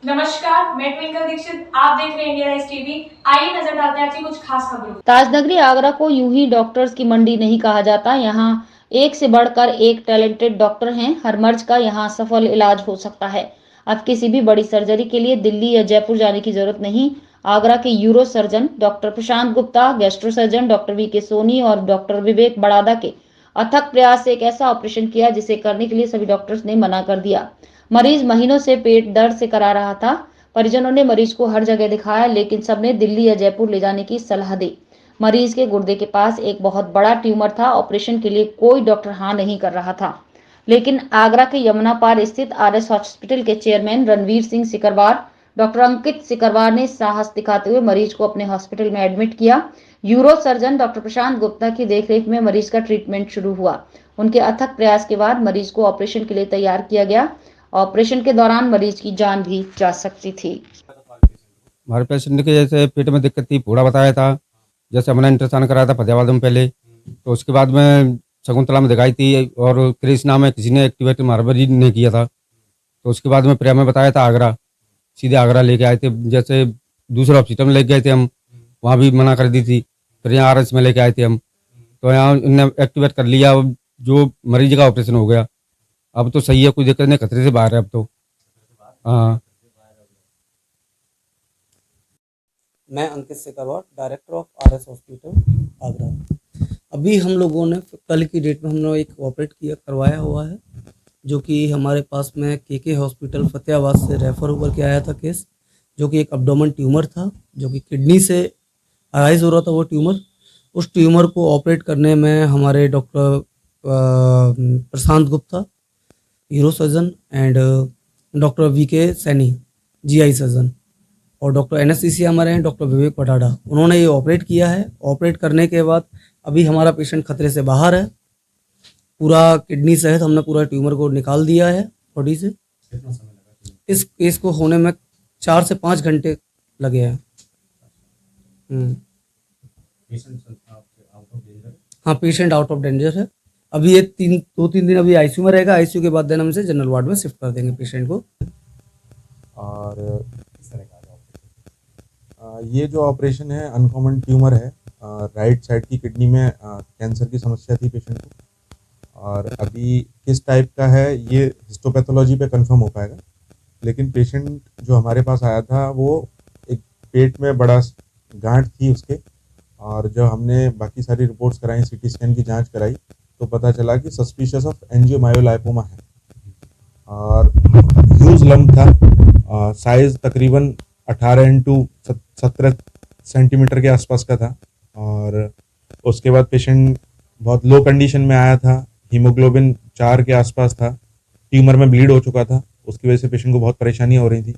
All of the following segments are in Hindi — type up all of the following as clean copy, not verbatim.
नमस्कार, मैं ट्विंकल दीक्षित। आप देख रहे हैं इंडिया राइज टीवी। आइए नजर डालते हैं आज की कुछ खास खबरों। ताजनगरी आगरा को यूं ही डॉक्टर्स की मंडी नहीं कहा जाता। यहाँ एक से बढ़कर एक टैलेंटेड डॉक्टर हैं। हर मर्ज का यहाँ सफल इलाज हो सकता है। अब किसी भी बड़ी सर्जरी के लिए दिल्ली या जयपुर जाने की जरूरत नहीं। आगरा के uro surgeon doctor Prashant Gupta, gastro surgeon doctor V K Soni और डॉक्टर विवेक बड़ादा के अथक प्रयास से एक ऐसा ऑपरेशन किया जिसे करने के लिए सभी डॉक्टर्स ने मना कर दिया। मरीज महीनों से पेट दर्द से करा रहा था। परिजनों ने मरीज को हर जगह दिखाया, लेकिन सबने दिल्ली या जयपुर ले जाने की सलाह दी। मरीज के गुर्दे के पास एक बहुत बड़ा ट्यूमर था। ऑपरेशन के लिए कोई डॉक्टर हाँ नहीं कर रहा था, लेकिन आगरा के यमुना पार स्थित आरएस हॉस्पिटल के चेयरमैन रणवीर सिंह सिकरवार, डॉक्टर अंकित सिकरवार ने साहस दिखाते हुए मरीज को अपने हॉस्पिटल में एडमिट किया। Euro surgeon doctor Prashant Gupta की देखरेख में मरीज का ट्रीटमेंट शुरू हुआ। उनके अथक प्रयास के बाद मरीज को ऑपरेशन के लिए तैयार किया गया। ऑपरेशन के दौरान मरीज की जान भी जा सकती थी। हमारे पेशेंट के जैसे पेट में दिक्कत थी, पूरा बताया था। जैसे हमने अल्ट्रासाउंड कराया था फतेहाबाद में पहले, तो उसके बाद में शकुंतला में दिखाई थी और कृष्णा में किसी ने एक्टिवेट मारवरी ने किया था। तो उसके बाद में प्रिया में बताया था आगरा, सीधे आगरा लेके आए थे। जैसे दूसरे हॉस्पिटल में लेके गए थे हम, वहाँ भी मना कर दी थी। फिर यहाँ आरएस में लेके आए थे हम, तो यहाँ उन्होंने एक्टिवेट कर लिया। जो मरीज का ऑपरेशन हो गया, अब तो सही है, कोई दिक्कत नहीं, खतरे से बाहर है अब तो। हाँ। मैं Ankit Sikarwar, director of RS hospital Agra. अभी हम लोगों ने कल की डेट में हमने एक ऑपरेट करवाया हुआ है, जो कि हमारे पास में के हॉस्पिटल फतेहाबाद से रेफ़र होकर के आया था केस, जो कि एक अब्डोमेन ट्यूमर था, जो कि किडनी से अराइज हो रहा था वो ट्यूमर। उस ट्यूमर को ऑपरेट करने में हमारे doctor Prashant Gupta euro surgeon and doctor V के सैनी जीआई सर्जन और डॉक्टर एनेस्थीसिया हमारे हैं डॉक्टर विवेक बड़ाडा, उन्होंने ये ऑपरेट किया है। ऑपरेट करने के बाद अभी हमारा पेशेंट खतरे से बाहर है। पूरा किडनी सहित हमने पूरा ट्यूमर को निकाल दिया है बॉडी से। इस केस को होने में 4 से 5 घंटे लगे हैं। हाँ, पेशेंट आउट ऑफ डेंजर है। अभी ये 2-3 दिन अभी आईसीयू में रहेगा। आईसीयू के बाद देन हम इसे जनरल वार्ड में शिफ्ट कर देंगे पेशेंट को। और ये जो ऑपरेशन है अनकॉमन ट्यूमर है। राइट साइड की किडनी में कैंसर की समस्या थी पेशेंट को, और अभी किस टाइप का है ये हिस्टोपैथोलॉजी पे कंफर्म हो पाएगा। लेकिन पेशेंट जो हमारे पास आया था वो एक पेट में बड़ा गांठ थी उसके, और जब हमने बाकी सारी रिपोर्ट्स कराई, सीटी स्कैन की जांच कराई, तो पता चला कि सस्पिशियस ऑफ एंजियोमायोलाइपोमा है और ह्यूज लंप था। साइज तकरीबन 18 इंटू 17 सेंटीमीटर के आसपास का था। और उसके बाद पेशेंट बहुत लो कंडीशन में आया था। हीमोग्लोबिन 4 के आसपास था। ट्यूमर में ब्लीड हो चुका था, उसकी वजह से पेशेंट को बहुत परेशानी हो रही थी।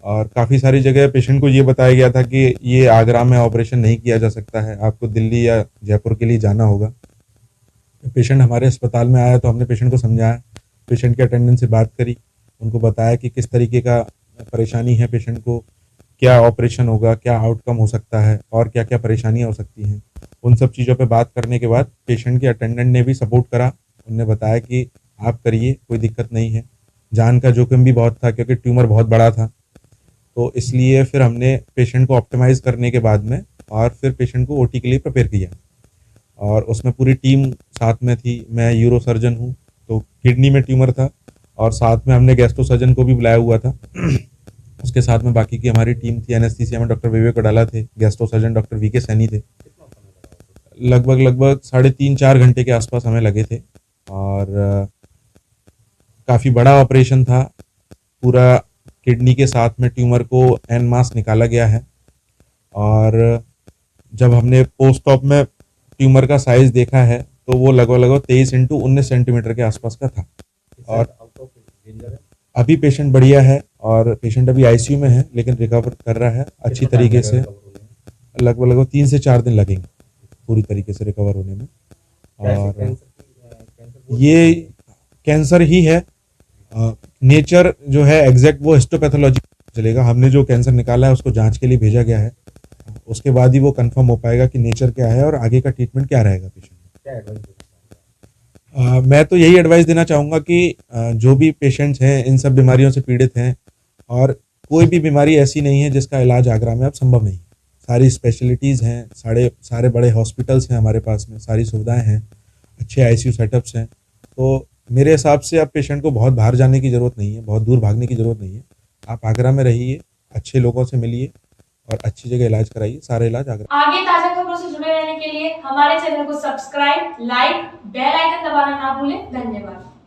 और काफ़ी सारी जगह पेशेंट को ये बताया गया था कि ये आगरा में ऑपरेशन नहीं किया जा सकता है, आपको दिल्ली या जयपुर के लिए जाना होगा। पेशेंट हमारे अस्पताल में आया तो हमने पेशेंट को समझाया, पेशेंट के अटेंडेंट से बात करी, उनको बताया कि किस तरीके का परेशानी है पेशेंट को, क्या ऑपरेशन होगा, क्या आउटकम हो सकता है और क्या क्या परेशानियां हो सकती हैं। उन सब चीज़ों पे बात करने के बाद पेशेंट के अटेंडेंट ने भी सपोर्ट करा। उन्होंने बताया कि आप करिए, कोई दिक्कत नहीं है। जान का जोखिम भी बहुत था क्योंकि ट्यूमर बहुत बड़ा था, तो इसलिए फिर हमने पेशेंट को ऑप्टिमाइज़ करने के बाद में और फिर पेशेंट को ओटी के लिए प्रिपेयर किया। और उसमें पूरी टीम साथ में थी। मैं यूरो सर्जन हूँ, तो किडनी में ट्यूमर था, और साथ में हमने गैस्ट्रो सर्जन को भी बुलाया हुआ था। उसके साथ में बाकी की हमारी टीम थी। एनेस्थीसिया में डॉक्टर विवेक बड़ाला थे, गैस्ट्रो सर्जन डॉक्टर वी के सैनी थे। लगभग 3.5-4 घंटे के आसपास हमें लगे थे, और काफ़ी बड़ा ऑपरेशन था। पूरा किडनी के साथ में ट्यूमर को एन मास निकाला गया है। और जब हमने पोस्ट ऑप में ट्यूमर का साइज देखा है तो वो लगभग 23 इंटू 19 सेंटीमीटर के आसपास का था। और अभी पेशेंट बढ़िया है, और पेशेंट अभी आईसीयू में है, लेकिन रिकवर कर रहा है अच्छी तरीके से। लगभग 3 से 4 दिन लगेंगे पूरी तरीके से रिकवर होने में। और ये कैंसर ही है। नेचर जो है एग्जैक्ट वो हिस्टोपैथोलॉजी चलेगा। हमने जो कैंसर निकाला है उसको जांच के लिए भेजा गया है, उसके बाद ही वो कंफर्म हो पाएगा कि नेचर क्या है और आगे का ट्रीटमेंट क्या रहेगा पेशेंट। मैं तो यही एडवाइस देना चाहूँगा कि जो भी पेशेंट्स हैं इन सब बीमारियों से पीड़ित हैं और कोई भी बीमारी ऐसी नहीं है जिसका इलाज आगरा में अब संभव नहीं है। सारी स्पेशलिटीज़ हैं, सारे बड़े हॉस्पिटल्स हैं हमारे पास में, सारी सुविधाएं हैं, अच्छे आईसीयू सेटअप्स हैं। तो मेरे हिसाब से अब पेशेंट को बहुत बाहर जाने की ज़रूरत नहीं है, बहुत दूर भागने की ज़रूरत नहीं है। आप आगरा में रहिए, अच्छे लोगों से मिलिए और अच्छी जगह इलाज कराइए। सारा इलाज आगरा। आगे ताजा खबरों से जुड़े रहने के लिए हमारे चैनल को सब्सक्राइब, लाइक, बेल आइकन दबाना ना भूलें। धन्यवाद।